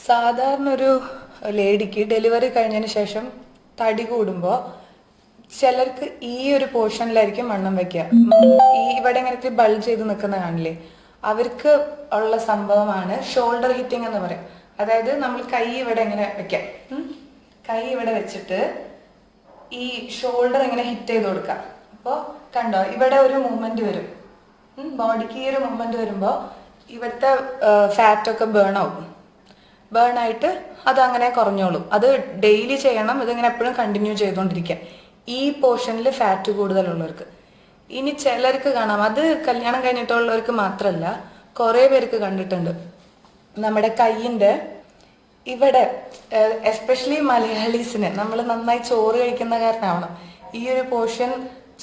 സാധാരണ ഒരു ലേഡിക്ക് ഡെലിവറി കഴിഞ്ഞതിന് ശേഷം തടി കൂടുമ്പോൾ ചിലർക്ക് ഈ ഒരു പോർഷനിലായിരിക്കും വണ്ണം വെക്കുക. ഈ ഇവിടെ ഇങ്ങനെ ബൾജ് ചെയ്ത് നിൽക്കുന്ന കാണില്ലേ, അവർക്ക് ഉള്ള സംഭവമാണ് ഷോൾഡർ ഹിറ്റിംഗ് എന്ന് പറയും. അതായത് നമ്മൾ കൈ ഇവിടെ ഇങ്ങനെ വെക്കാം, കൈ ഇവിടെ വെച്ചിട്ട് ഈ ഷോൾഡർ ഇങ്ങനെ ഹിറ്റ് ചെയ്ത് കൊടുക്കാം. അപ്പോൾ കണ്ടോ, ഇവിടെ ഒരു മൂവ്മെന്റ് വരും, ബോഡിക്ക് ഈ ഒരു മൂവ്മെന്റ് വരുമ്പോൾ ഇവിടുത്തെ ഫാറ്റൊക്കെ ബേൺ ആയിട്ട് അതങ്ങനെ കുറഞ്ഞോളും. അത് ഡെയിലി ചെയ്യണം, ഇതിങ്ങനെ എപ്പോഴും കണ്ടിന്യൂ ചെയ്തുകൊണ്ടിരിക്കുക ഈ പോർഷനിൽ ഫാറ്റ് കൂടുതലുള്ളവർക്ക്. ഇനി ചിലർക്ക് കാണാം, അത് കല്യാണം കഴിഞ്ഞിട്ടുള്ളവർക്ക് മാത്രമല്ല, കുറേ പേർക്ക് കണ്ടിട്ടുണ്ട്, നമ്മുടെ കയ്യിൻ്റെ ഇവിടെ എസ്പെഷ്യലി മലയാളീസിന് നമ്മൾ നന്നായി ചോറ് കഴിക്കുന്ന കാരണമാവണം ഈ ഒരു പോർഷൻ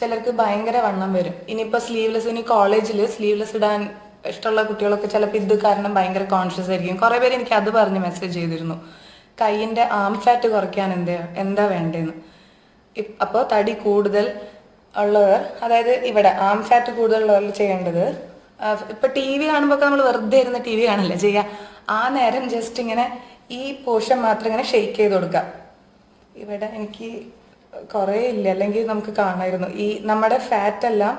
ചിലർക്ക് ഭയങ്കര വണ്ണം വരും. ഇനിയിപ്പോൾ സ്ലീവ്ലെസ്, ഇനി കോളേജിൽ സ്ലീവ്ലെസ് ഇടാൻ ഇഷ്ടമുള്ള കുട്ടികളൊക്കെ ചിലപ്പോൾ ഇത് കാരണം ഭയങ്കര കോൺഷ്യസ് ആയിരിക്കും. കുറേ പേര് എനിക്ക് അത് പറഞ്ഞ് മെസ്സേജ് ചെയ്തിരുന്നു, കയ്യിൻ്റെ ആം ഫാറ്റ് കുറയ്ക്കാൻ എന്താ വേണ്ടതെന്ന്. അപ്പോൾ തടി കൂടുതൽ ഉള്ളവർ, അതായത് ഇവിടെ ആം ഫാറ്റ് കൂടുതലുള്ളവർ ചെയ്യേണ്ടത്, ഇപ്പം ടി വി കാണുമ്പോൾ നമ്മൾ വെറുതെ ഇരുന്ന് ടി വി കാണില്ല ചെയ്യുക, ആ നേരം ജസ്റ്റ് ഇങ്ങനെ ഈ പോർഷൻ മാത്രം ഇങ്ങനെ ഷെയ്ക്ക് ചെയ്ത് കൊടുക്കുക. ഇവിടെ എനിക്ക് കുറേ ഇല്ല, അല്ലെങ്കിൽ നമുക്ക് കാണാമായിരുന്നു. ഈ നമ്മുടെ ഫാറ്റെല്ലാം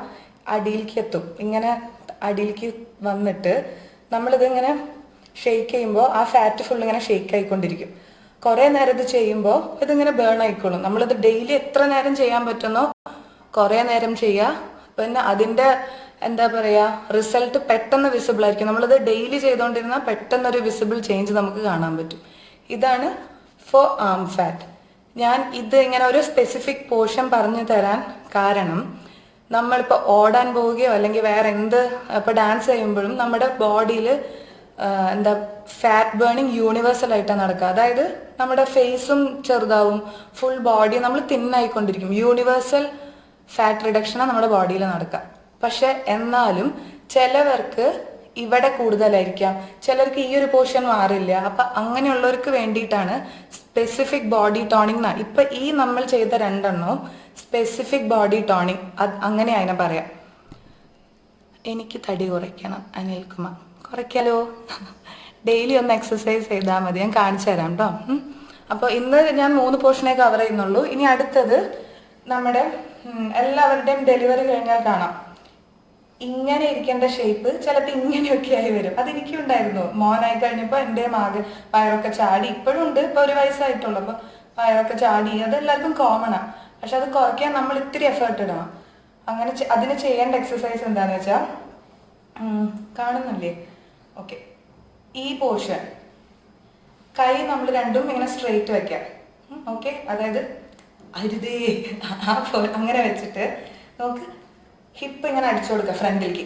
അടിയിലേക്ക് എത്തും, ഇങ്ങനെ അടിയിലേക്ക് വന്നിട്ട് നമ്മളിതിങ്ങനെ ഷെയ്ക്ക് ചെയ്യുമ്പോൾ ആ ഫാറ്റ് ഫുൾ ഇങ്ങനെ ഷെയ്ക്ക് ആയിക്കൊണ്ടിരിക്കും. കുറേ നേരം ഇത് ചെയ്യുമ്പോൾ ഇതിങ്ങനെ ബേൺ ആയിക്കോളും. നമ്മളിത് ഡെയിലി എത്ര നേരം ചെയ്യാൻ പറ്റുന്നോ കുറേ നേരം ചെയ്യുക. പിന്നെ അതിൻ്റെ എന്താ പറയുക, റിസൾട്ട് പെട്ടെന്ന് വിസിബിൾ ആയിരിക്കും. നമ്മളിത് ഡെയിലി ചെയ്തുകൊണ്ടിരുന്നാൽ പെട്ടെന്നൊരു വിസിബിൾ ചേഞ്ച് നമുക്ക് കാണാൻ പറ്റും. ഇതാണ് ഫോർ ആം ഫാറ്റ്. ഞാൻ ഇത് ഇങ്ങനെ ഒരു സ്പെസിഫിക് പോർഷൻ പറഞ്ഞു തരാൻ കാരണം, നമ്മളിപ്പോൾ ഓടാൻ പോവുകയോ അല്ലെങ്കിൽ വേറെ എന്ത് ഇപ്പോൾ ഡാൻസ് ചെയ്യുമ്പോഴും നമ്മുടെ ബോഡിയിൽ എന്താ ഫാറ്റ് ബേണിങ് യൂണിവേഴ്സൽ ആയിട്ടാണ് നടക്കുക. അതായത് നമ്മുടെ ഫേസും ചെറുതാവും, ഫുൾ ബോഡി നമ്മൾ തിന്നായിക്കൊണ്ടിരിക്കും. യൂണിവേഴ്സൽ ഫാറ്റ് റിഡക്ഷനാണ് നമ്മുടെ ബോഡിയിൽ നടക്കുക. പക്ഷെ എന്നാലും ചിലവർക്ക് ഇവിടെ കൂടുതലായിരിക്കാം, ചിലർക്ക് ഈ ഒരു പോർഷൻ മാറില്ല. അപ്പം അങ്ങനെയുള്ളവർക്ക് വേണ്ടിയിട്ടാണ് സ്പെസിഫിക് ബോഡി ടോണിങ്. ഇപ്പം ഈ നമ്മൾ ചെയ്ത രണ്ടെണ്ണവും സ്പെസിഫിക് ബോഡി ടോണിങ്, അങ്ങനെ അതിനെ പറയാം. എനിക്ക് തടി കുറയ്ക്കണം, അനിൽകുമാർ, കുറയ്ക്കാലോ, ഡെയിലി ഒന്ന് എക്സസൈസ് ചെയ്താൽ മതി, ഞാൻ കാണിച്ചു തരാം കേട്ടോ. അപ്പോൾ ഇന്ന് ഞാൻ 3 പോർഷനേ കവർ ചെയ്യുന്നുള്ളൂ. ഇനി അടുത്തത് നമ്മുടെ എല്ലാവരുടെയും ഡെലിവറി കഴിഞ്ഞാൽ കാണാം ഇങ്ങനെ ഇരിക്കേണ്ട ഷേപ്പ് ചിലപ്പോൾ ഇങ്ങനെയൊക്കെ ആയി വരും. അതെനിക്കും ഉണ്ടായിരുന്നു. മോനായി കഴിഞ്ഞപ്പോൾ എൻ്റെ വയറൊക്കെ ചാടി, ഇപ്പോഴും ഉണ്ട്, ഇപ്പോൾ 1 വയസ്സായിട്ടുള്ളൂ. അപ്പോൾ വയറൊക്കെ ചാടി, അതെല്ലാവർക്കും കോമണാണ്. പക്ഷെ അത് കുറയ്ക്കാൻ നമ്മൾ ഇത്തിരി എഫേർട്ട് ഇടണം. അങ്ങനെ അതിന് ചെയ്യേണ്ട എക്സസൈസ് എന്താണെന്ന് വെച്ചാൽ, കാണുന്നില്ലേ, ഓക്കെ, ഈ പോർഷൻ കൈ നമ്മൾ രണ്ടും ഇങ്ങനെ സ്ട്രെയിറ്റ് വെക്കാം. ഓക്കെ, അതായത് അരുതേ അങ്ങനെ വെച്ചിട്ട് നമുക്ക് ഹിപ്പ് ഇങ്ങനെ അടിച്ചു കൊടുക്കുക ഫ്രണ്ടിലേക്ക്.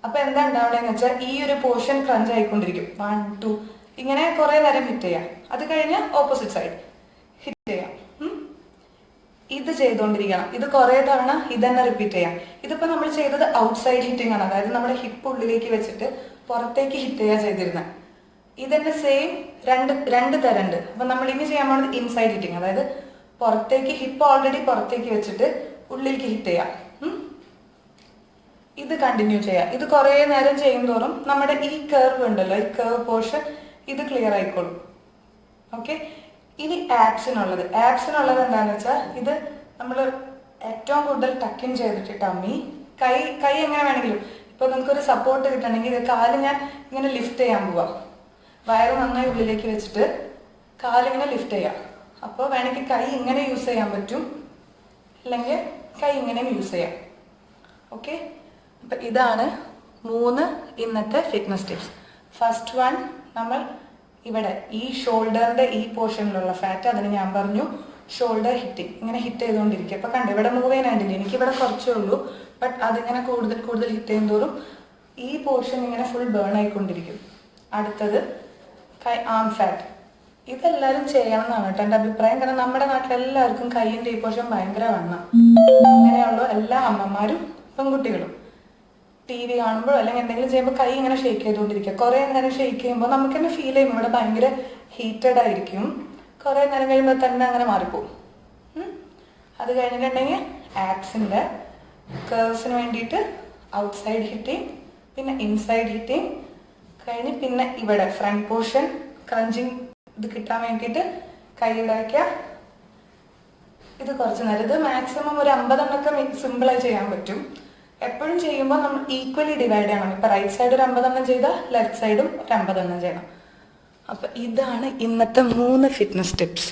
അപ്പൊ എന്താ ഉണ്ടാവണേന്ന് വെച്ചാൽ ഈ ഒരു പോർഷൻ ക്രഞ്ച് ആയിക്കൊണ്ടിരിക്കും. 1 2 ഇങ്ങനെ കുറെ നേരം ഹിറ്റ് ചെയ്യാം. അത് കഴിഞ്ഞ് ഓപ്പോസിറ്റ് സൈഡ് ഹിറ്റ് ചെയ്യാം. ഇത് ചെയ്തുകൊണ്ടിരിക്കണം. ഇത് കുറെ തവണ ഇതന്നെ റിപ്പീറ്റ് ചെയ്യാം. ഇതിപ്പോ നമ്മൾ ചെയ്തത് ഔട്ട്സൈഡ് ഹിറ്റിംഗ് ആണ്, അതായത് നമ്മുടെ ഹിപ്പ് ഉള്ളിലേക്ക് വെച്ചിട്ട് പുറത്തേക്ക് ഹിറ്റ് ചെയ്യാൻ ചെയ്തിരുന്നത്. ഇതന്നെ സെയിം രണ്ട് തരം ഉണ്ട്. അപ്പൊ നമ്മൾ ഇനി ചെയ്യാൻ പോകുന്നത് ഇൻസൈഡ് ഹിറ്റിംഗ്, അതായത് പുറത്തേക്ക്, ഹിപ്പ് ഓൾറെഡി പുറത്തേക്ക് വെച്ചിട്ട് ഉള്ളിലേക്ക് ഹിറ്റ് ചെയ്യാം. ഇത് കണ്ടിന്യൂ ചെയ്യാം. ഇത് കുറേ നേരം ചെയ്യും തോറും നമ്മുടെ ഈ കർവ് ഉണ്ടല്ലോ, ഈ കർവ് പോർഷൻ ഇത് ക്ലിയർ ആയിക്കോളും. ഓക്കെ, ഇനി ആപ്സിനുള്ളത് എന്താണെന്ന് വെച്ചാൽ, ഇത് നമ്മൾ ഏറ്റവും കൂടുതൽ ടക്കിൻ ചെയ്തിട്ട് ടമ്മി, കൈ എങ്ങനെ വേണമെങ്കിലും, ഇപ്പോൾ നിങ്ങൾക്കൊരു സപ്പോർട്ട് കിട്ടണമെങ്കിൽ ഇത് കാല് ഞാൻ ഇങ്ങനെ ലിഫ്റ്റ് ചെയ്യാൻ പോവാം. വയറ് നന്നായി ഉള്ളിലേക്ക് വെച്ചിട്ട് കാലിങ്ങനെ ലിഫ്റ്റ് ചെയ്യാം. അപ്പോൾ വേണമെങ്കിൽ കൈ ഇങ്ങനെ യൂസ് ചെയ്യാൻ പറ്റും, അല്ലെങ്കിൽ കൈ ഇങ്ങനെയും യൂസ് ചെയ്യാം. ഓക്കെ, അപ്പം ഇതാണ് 3 ഇന്നത്തെ ഫിറ്റ്നസ് ടിപ്സ്. ഫസ്റ്റ് വൺ, നമ്മൾ ഇവിടെ ഈ ഷോൾഡറിൻ്റെ ഈ പോർഷനിലുള്ള ഫാറ്റ്, അതിന് ഞാൻ പറഞ്ഞു ഷോൾഡർ ഹിറ്റിംഗ്, ഇങ്ങനെ ഹിറ്റ് ചെയ്തുകൊണ്ടിരിക്കുക. അപ്പോൾ കണ്ടു, ഇവിടെ മൂവ് ചെയ്യാനായിട്ടില്ല, എനിക്കിവിടെ കുറച്ചേ ഉള്ളൂ, ബട്ട് അതിങ്ങനെ കൂടുതൽ ഹിറ്റ് ചെയ്യും തോറും ഈ പോർഷൻ ഇങ്ങനെ ഫുൾ ബേൺ ആയിക്കൊണ്ടിരിക്കും. അടുത്തത് ആം ഫാറ്റ്. ഇതെല്ലാവരും ചെയ്യണം എന്നാണ് കേട്ടോ എൻ്റെ അഭിപ്രായം. കാരണം നമ്മുടെ നാട്ടിലെല്ലാവർക്കും കൈയിൻ്റെ ഈ പോർഷൻ ഭയങ്കര വണ്ണം. അങ്ങനെയുള്ള എല്ലാ അമ്മമാരും പെൺകുട്ടികളും ടി വി കാണുമ്പോൾ അല്ലെങ്കിൽ എന്തെങ്കിലും ചെയ്യുമ്പോൾ കൈ ഇങ്ങനെ ഷെയ്ക്ക് ചെയ്തുകൊണ്ടിരിക്കുക. കുറേ നേരം ഷെയ്ക്ക് ചെയ്യുമ്പോൾ നമുക്ക് തന്നെ ഫീൽ ചെയ്യും ഇവിടെ ഭയങ്കര ഹീറ്റഡ് ആയിരിക്കും. കുറേ നേരം കഴിയുമ്പോൾ തന്നെ അങ്ങനെ മാറിപ്പോവും. അത് കഴിഞ്ഞിട്ടുണ്ടെങ്കിൽ ആപ്സിൻ്റെ കേർവ്സിന് വേണ്ടിയിട്ട് ഔട്ട്സൈഡ് ഹിറ്റിംഗ്, പിന്നെ ഇൻസൈഡ് ഹിറ്റിംഗ് കഴിഞ്ഞ്, പിന്നെ ഇവിടെ ഫ്രണ്ട് പോർഷൻ ക്രഞ്ചിങ് ഇത് കിട്ടാൻ വേണ്ടിയിട്ട് കൈയുടെ വയ്ക്കുക. ഇത് കുറച്ച് നേരം, ഇത് മാക്സിമം ഒരു 50 എണ്ണമൊക്കെ സിമ്പിളായി ചെയ്യാൻ പറ്റും. എപ്പോഴും ചെയ്യുമ്പോൾ നമ്മൾ ഈക്വലി ഡിവൈഡ് ചെയ്യണം. ഇപ്പം റൈറ്റ് സൈഡ് ഒരു 50 എണ്ണം ചെയ്താൽ ലെഫ്റ്റ് സൈഡും ഒരു 50 എണ്ണം ചെയ്യണം. അപ്പം ഇതാണ് ഇന്നത്തെ 3 ഫിറ്റ്നസ് ടിപ്സ്.